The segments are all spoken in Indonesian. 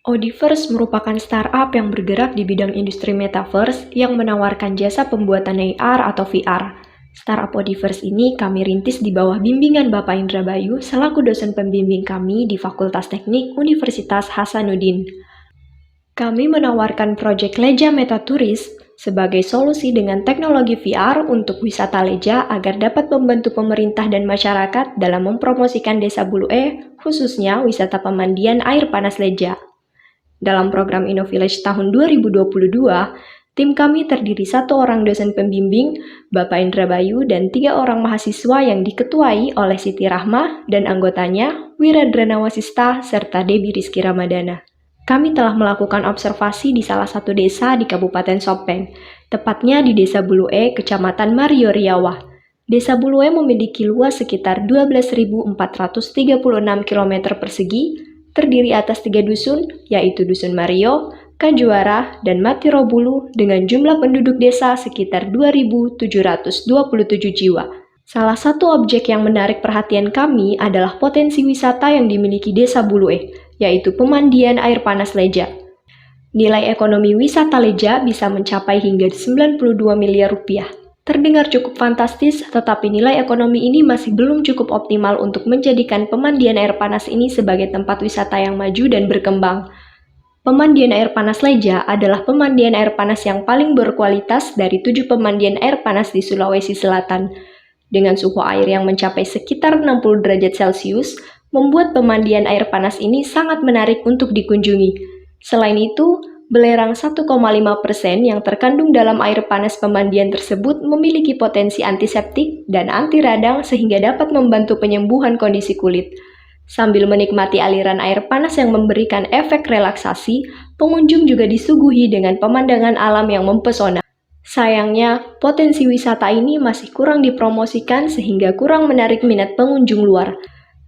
Audiverse merupakan startup yang bergerak di bidang industri metaverse yang menawarkan jasa pembuatan AR atau VR. Startup Audiverse ini kami rintis di bawah bimbingan Bapak Indra Bayu selaku dosen pembimbing kami di Fakultas Teknik Universitas Hasanuddin. Kami menawarkan proyek Leja Metaturis sebagai solusi dengan teknologi VR untuk wisata Leja agar dapat membantu pemerintah dan masyarakat dalam mempromosikan Desa Bulu-E, khususnya wisata pemandian air panas Leja. Dalam program InnoVillage tahun 2022, tim kami terdiri 1 orang dosen pembimbing, Bapak Indra Bayu, dan 3 orang mahasiswa yang diketuai oleh Siti Rahmah dan anggotanya Wiradrana Wasista serta Debbie Rizky Ramadana. Kami telah melakukan observasi di salah satu desa di Kabupaten Sopeng, tepatnya di Desa Bulu-E, Kecamatan Mario Riawah. Desa Bulu-E memiliki luas sekitar 12.436 km persegi, terdiri atas 3 dusun, yaitu Dusun Mario, Kajuara, dan Matirobulu dengan jumlah penduduk desa sekitar 2.727 jiwa. Salah satu objek yang menarik perhatian kami adalah potensi wisata yang dimiliki Desa Bulu-E, yaitu pemandian air panas Leja. Nilai ekonomi wisata Leja bisa mencapai hingga 92 miliar rupiah. Terdengar cukup fantastis, tetapi nilai ekonomi ini masih belum cukup optimal untuk menjadikan pemandian air panas ini sebagai tempat wisata yang maju dan berkembang. Pemandian air panas Leja adalah pemandian air panas yang paling berkualitas dari 7 pemandian air panas di Sulawesi Selatan. Dengan suhu air yang mencapai sekitar 60 derajat Celcius, membuat pemandian air panas ini sangat menarik untuk dikunjungi. Selain itu, belerang 1,5% yang terkandung dalam air panas pemandian tersebut memiliki potensi antiseptik dan anti radang sehingga dapat membantu penyembuhan kondisi kulit. Sambil menikmati aliran air panas yang memberikan efek relaksasi, pengunjung juga disuguhi dengan pemandangan alam yang mempesona. Sayangnya, potensi wisata ini masih kurang dipromosikan sehingga kurang menarik minat pengunjung luar.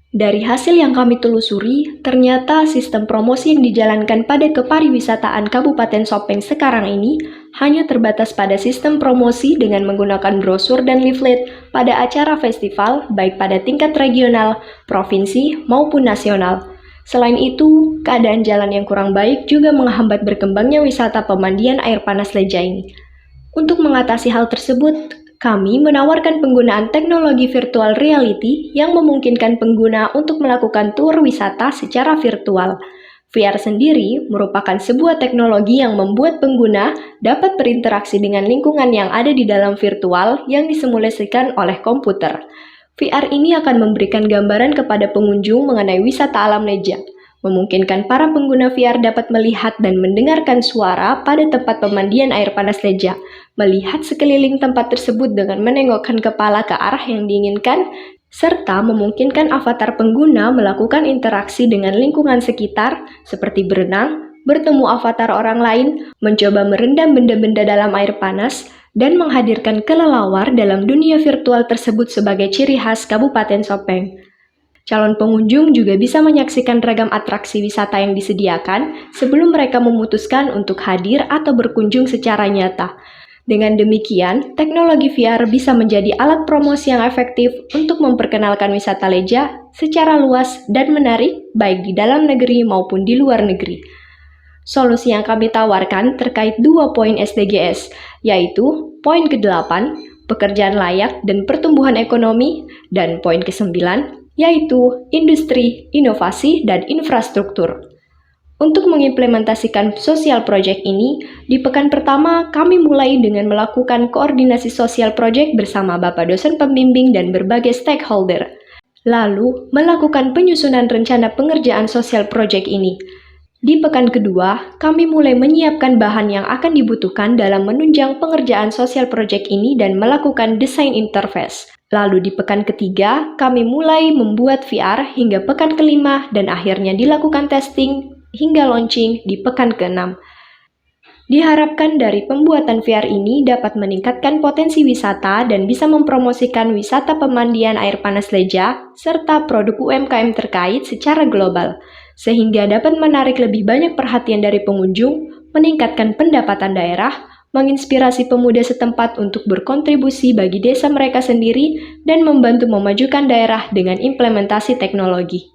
Dari hasil yang kami telusuri, ternyata sistem promosi yang dijalankan pada kepariwisataan Kabupaten Sopeng sekarang ini hanya terbatas pada sistem promosi dengan menggunakan brosur dan leaflet pada acara festival baik pada tingkat regional, provinsi, maupun nasional. Selain itu, keadaan jalan yang kurang baik juga menghambat berkembangnya wisata pemandian air panas Leja ini. Untuk mengatasi hal tersebut, kami menawarkan penggunaan teknologi virtual reality yang memungkinkan pengguna untuk melakukan tur wisata secara virtual. VR sendiri merupakan sebuah teknologi yang membuat pengguna dapat berinteraksi dengan lingkungan yang ada di dalam virtual yang disimulasikan oleh komputer. VR ini akan memberikan gambaran kepada pengunjung mengenai wisata alam Leja, memungkinkan para pengguna VR dapat melihat dan mendengarkan suara pada tempat pemandian air panas Leja, melihat sekeliling tempat tersebut dengan menengokkan kepala ke arah yang diinginkan, serta memungkinkan avatar pengguna melakukan interaksi dengan lingkungan sekitar seperti berenang, bertemu avatar orang lain, mencoba merendam benda-benda dalam air panas, dan menghadirkan kelelawar dalam dunia virtual tersebut sebagai ciri khas Kabupaten Sopeng. Calon pengunjung juga bisa menyaksikan ragam atraksi wisata yang disediakan sebelum mereka memutuskan untuk hadir atau berkunjung secara nyata. Dengan demikian, teknologi VR bisa menjadi alat promosi yang efektif untuk memperkenalkan wisata Leja secara luas dan menarik baik di dalam negeri maupun di luar negeri. Solusi yang kami tawarkan terkait 2 poin SDGs, yaitu poin ke-8, pekerjaan layak dan pertumbuhan ekonomi, dan poin ke-9, yaitu industri, inovasi, dan infrastruktur. Untuk mengimplementasikan sosial project ini, di pekan pertama kami mulai dengan melakukan koordinasi sosial project bersama Bapak dosen pembimbing dan berbagai stakeholder. Lalu, melakukan penyusunan rencana pengerjaan sosial project ini. Di pekan kedua, kami mulai menyiapkan bahan yang akan dibutuhkan dalam menunjang pengerjaan sosial project ini dan melakukan desain interface. Lalu di pekan ketiga, kami mulai membuat VR hingga pekan kelima dan akhirnya dilakukan testing hingga launching di pekan ke-6. Diharapkan dari pembuatan VR ini dapat meningkatkan potensi wisata dan bisa mempromosikan wisata pemandian air panas Leja serta produk UMKM terkait secara global, sehingga dapat menarik lebih banyak perhatian dari pengunjung, meningkatkan pendapatan daerah, menginspirasi pemuda setempat untuk berkontribusi bagi desa mereka sendiri, dan membantu memajukan daerah dengan implementasi teknologi.